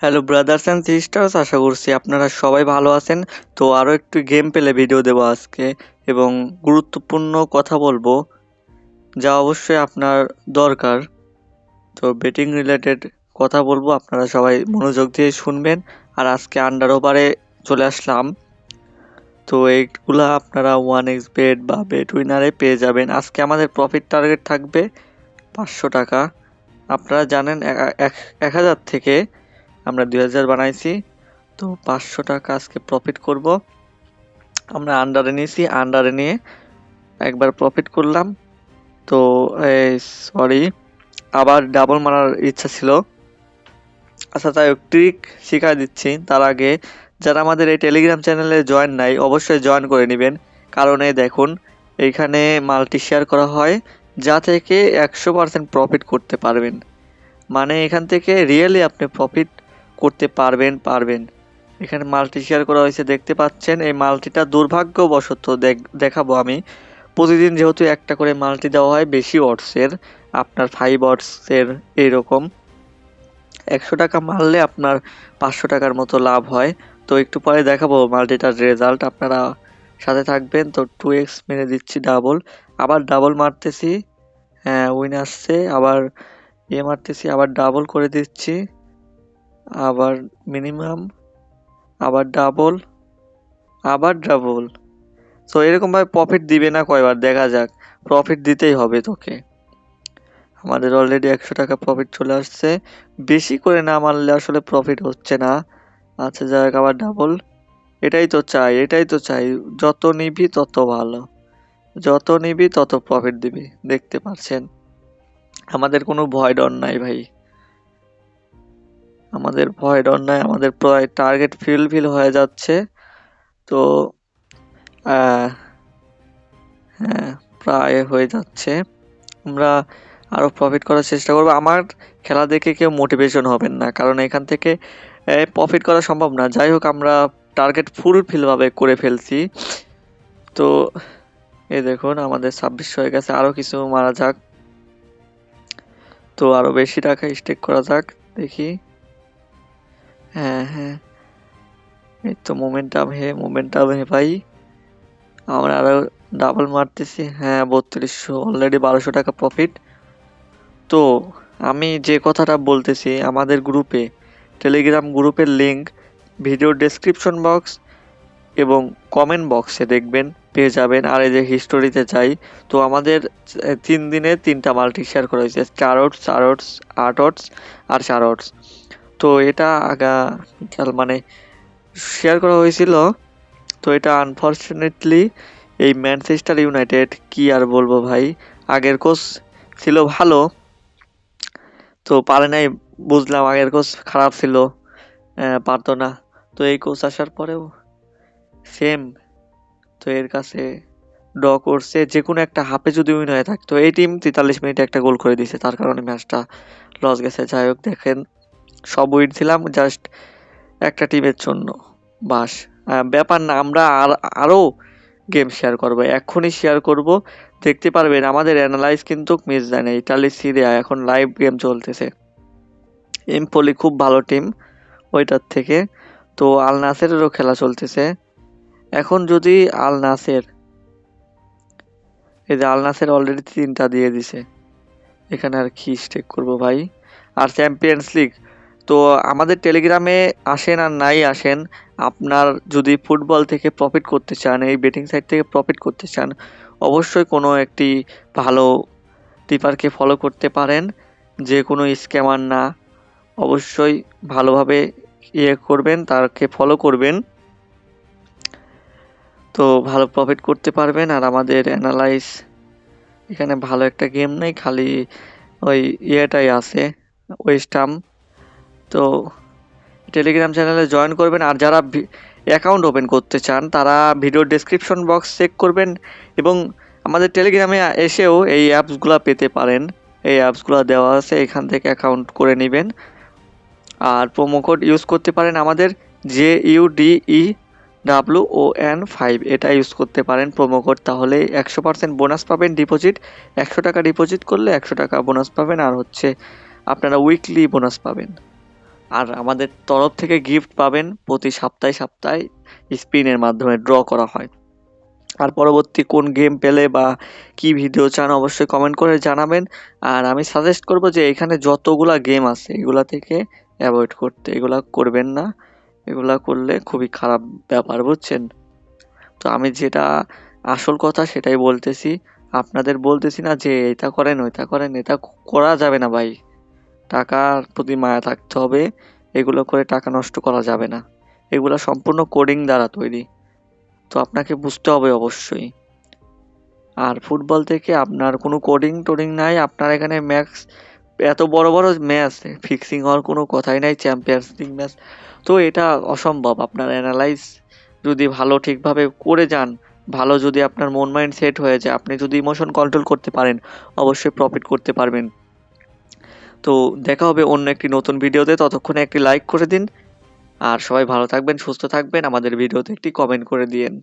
Hello brothers and sisters, আশা করছি আপনারা সবাই ভালো আছেন। তো আরও একটু গেম পেলে ভিডিও দেবো আজকে এবং গুরুত্বপূর্ণ কথা বলবো যা অবশ্যই আপনার দরকার। তো বেটিং রিলেটেড কথা বলবো, আপনারা সবাই মনোযোগ দিয়ে শুনবেন। আর আজকে আন্ডার ওভারে চলে আসলাম, তো এইগুলা আপনারা 1xBet বা বেট উইনারে পেয়ে যাবেন। আজকে আমাদের প্রফিট টার্গেট থাকবে 500 টাকা। আপনারা জানেন 1000 থেকে আমরা 2000 বানাইছি, তো 500 টাকা আজকে প্রফিট করব। আমরা আন্ডারে নিয়েছি, আন্ডারে নিয়ে একবার প্রফিট করলাম। তো সরি, আবার ডাবল মারার ইচ্ছা ছিল। আচ্ছা, তাই ট্রিক শিখাই দিচ্ছি। তার আগে যারা আমাদের এই টেলিগ্রাম চ্যানেলে জয়েন নাই, অবশ্যই জয়েন করে নেবেন। কারণ এই দেখুন, এইখানে মাল্টি শেয়ার করা হয় যা থেকে 100% প্রফিট করতে পারবেন। মানে এখান থেকে রিয়েলি আপনি প্রফিট করতে পারবেন। এখানে মাল্টি শেয়ার করা হয়েছে, দেখতে পাচ্ছেন। এই মাল্টিটা দুর্ভাগ্যবশত দেখাবো আমি। প্রতিদিন যেহেতু একটা করে মাল্টি দেওয়া হয় বেশি অডসের, আপনার 5 অডসের, এইরকম 100 টাকা মারলে আপনার 500 টাকার মতো লাভ হয়। তো একটু পরে দেখাবো মাল্টিটার রেজাল্ট, আপনারা সাথে থাকবেন। তো 2x মেরে দিচ্ছি, ডাবল, আবার ডাবল মারতেছি। হ্যাঁ, উইন আসছে। আবার মারতেছি, আবার ডাবল করে দিচ্ছি, আবার মিনিমাম, আবার ডাবল, আবার ডাবল। তো এরকম ভাবে প্রফিট দিবে না কয়বার, দেখা যাক। প্রফিট দিতেই হবে তোকে। আমাদের অলরেডি 100 টাকা প্রফিট চলে আসছে। বেশি করে না মারলে আসলে প্রফিট হচ্ছে না। আচ্ছা যাক, আবার ডাবল। এটাই তো চাই। যত নিবি তত ভালো, যত নিবি তত প্রফিট দিবি। দেখতে পাচ্ছেন আমাদের কোনো ভয় ডর নাই ভাই, আমাদের ভয় ডর নাই। আমাদের প্রায় টার্গেট ফিল হয়ে যাচ্ছে। তো আহ হ্যাঁ, প্রায় হয়ে যাচ্ছে। আমরা আরো প্রফিট করার চেষ্টা করবো। আমার খেলা দেখে কেউ মোটিভেশন হবেন না, কারণ এখান থেকে প্রফিট করা সম্ভব না। যাই হোক, আমরা টার্গেট ফুলফিল ভাবে করে ফেলছি। তো এই দেখুন আমাদের 26 হয়ে গেছে। আরো কিছু মারা যাক, তো আরো বেশি টাকা স্টেক করা যাক, দেখি। হ্যাঁ হ্যাঁ, এই তো মোমেন্টাম হে ভাই। আমরা আরো ডাবল মারতেছি। হ্যাঁ, 3200, অলরেডি 1200 টাকা প্রফিট। তো আমি যে কথাটা বলতেছি, আমাদের গ্রুপে, টেলিগ্রাম গ্রুপের লিংক ভিডিও ডেসক্রিপশন বক্স এবং কমেন্ট বক্সে দেখবেন, পেয়ে যাবেন। আর এই যে হিস্টোরিতে যাই, তো আমাদের 3 দিনে 3টা মাল্টি শেয়ার করা হয়েছে, 4 অটস, 4 অটস, 8 অটস আর 4 অটস। তো এটা আগামীকাল মানে শেয়ার করা হয়েছিল। তো এটা আনফরচুনেটলি এই ম্যানচেস্টার ইউনাইটেড, কি আর বলবো ভাই, আগের কোচ ছিল ভালো, তো পারে নাই। বুঝলাম আগের কোচ খারাপ ছিল, পারতো না। তো এই কোচ আসার পরেও সেম। তো এর কাছে ড্র করছে, যে কোনো একটা হাফে যদি উইন হয়ে থাকতো। এই টিম 43 মিনিটে একটা গোল করে দিয়েছে, তার কারণে ম্যাচটা লস গেছে। যাই হোক, দেখেন সব উইন ছিলাম জাস্ট একটা টিমের জন্য, বাস। ব্যাপার না, আমরা আরো গেম শেয়ার করবো, এখনই শেয়ার করব। দেখতে পারবেন আমাদের অ্যানালাইজ কিন্তু মিস যায় না। ইতালি সিরিয়া এখন লাইভ গেম চলতেছে। এমপলি খুব ভালো টিম ওইটার থেকে। তো আল নাসেরেরও খেলা চলতেছে এখন। যদি আল নাসের, এই যে আল নাসের অলরেডি 3টা দিয়ে দিছে, এখানে আর কি স্টেক করবো ভাই। আর চ্যাম্পিয়ন্স লিগ, তো আমাদের টেলিগ্রামে আসেন আর নাই আসেন, আপনার যদি ফুটবল থেকে প্রফিট করতে চান, এই বেটিং সাইট থেকে প্রফিট করতে চান, অবশ্যই কোনো একটি ভালো টিপারকে ফলো করতে পারেন, যে কোনো স্ক্যামার না। অবশ্যই ভালোভাবে করবেন, তাকে ফলো করবেন, তো ভালো প্রফিট করতে পারবেন। আর আমাদের অ্যানালাইজ, এখানে ভালো একটা গেম নেই, খালি ওই ইয়েটাই আছে, ওয়েস্টাম। তো টেলিগ্রাম চ্যানেলে জয়েন করবেন। আর যারা অ্যাকাউন্ট ওপেন করতে চান, তারা ভিডিও ডেসক্রিপশন বক্স চেক করবেন এবং আমাদের টেলিগ্রামে এসেও এই অ্যাপসগুলো পেতে পারেন। এই অ্যাপসগুলো দেওয়া আছে, এখান থেকে অ্যাকাউন্ট করে নেবেন। আর প্রোমো কোড ইউজ করতে পারেন আমাদের JUDEWON5, এটা ইউজ করতে পারেন প্রোমো কোড। তাহলে 100% বোনাস পাবেন। ডিপোজিট 100 টাকা ডিপোজিট করলে 100 টাকা বোনাস পাবেন। আর হচ্ছে আপনারা উইকলি বোনাস পাবেন। আর আমাদের তরফ থেকে গিফট পাবেন প্রতি সপ্তাহে স্পিনের মাধ্যমে ড্র করা হয়। আর পরবর্তী কোন গেম পেলে বা কি ভিডিও চান অবশ্যই কমেন্ট করে জানাবেন। আর আমি সাজেস্ট করব যে এখানে যতগুলা গেম আছে এগুলা থেকে অ্যাভয়েড করতে, এগুলা করবেন না, এগুলা করলে খুবই খারাপ ব্যাপার, বুঝছেন? তো আমি যেটা আসল কথা সেটাই বলতেছি, আপনাদের বলতেছি না যে এটা করেন ওইটা করেন, এটা করা যাবে না ভাই। টাকার প্রতি মায়া থাকতে হবে, এগুলো করে টাকা নষ্ট করা যাবে না। এগুলা সম্পূর্ণ কোডিং দ্বারা তৈরি, তো আপনাকে বুঝতে হবে অবশ্যই। আর ফুটবল থেকে আপনার কোনো কোডিং টোডিং নাই, আপনার এখানে ম্যাক্স এত বড় বড় ম্যাচ ফিক্সিং হওয়ার কোনো কথাই নাই, চ্যাম্পিয়ন্স লিগ ম্যাচ। তো এটা অসম্ভব। আপনার অ্যানালাইজ যদি ভালো ঠিকভাবে করে যান, ভালো যদি আপনার মন মাইন্ড সেট হয়ে যায়, আপনি যদি ইমোশন কন্ট্রোল করতে পারেন, অবশ্যই প্রফিট করতে পারবেন। তো দেখা হবে অন্য একটি নতুন ভিডিওতে, ততক্ষণে একটি লাইক করে দিন। আর সবাই ভালো থাকবেন, সুস্থ থাকবেন, আমাদের ভিডিওতে একটি কমেন্ট করে দিয়েন।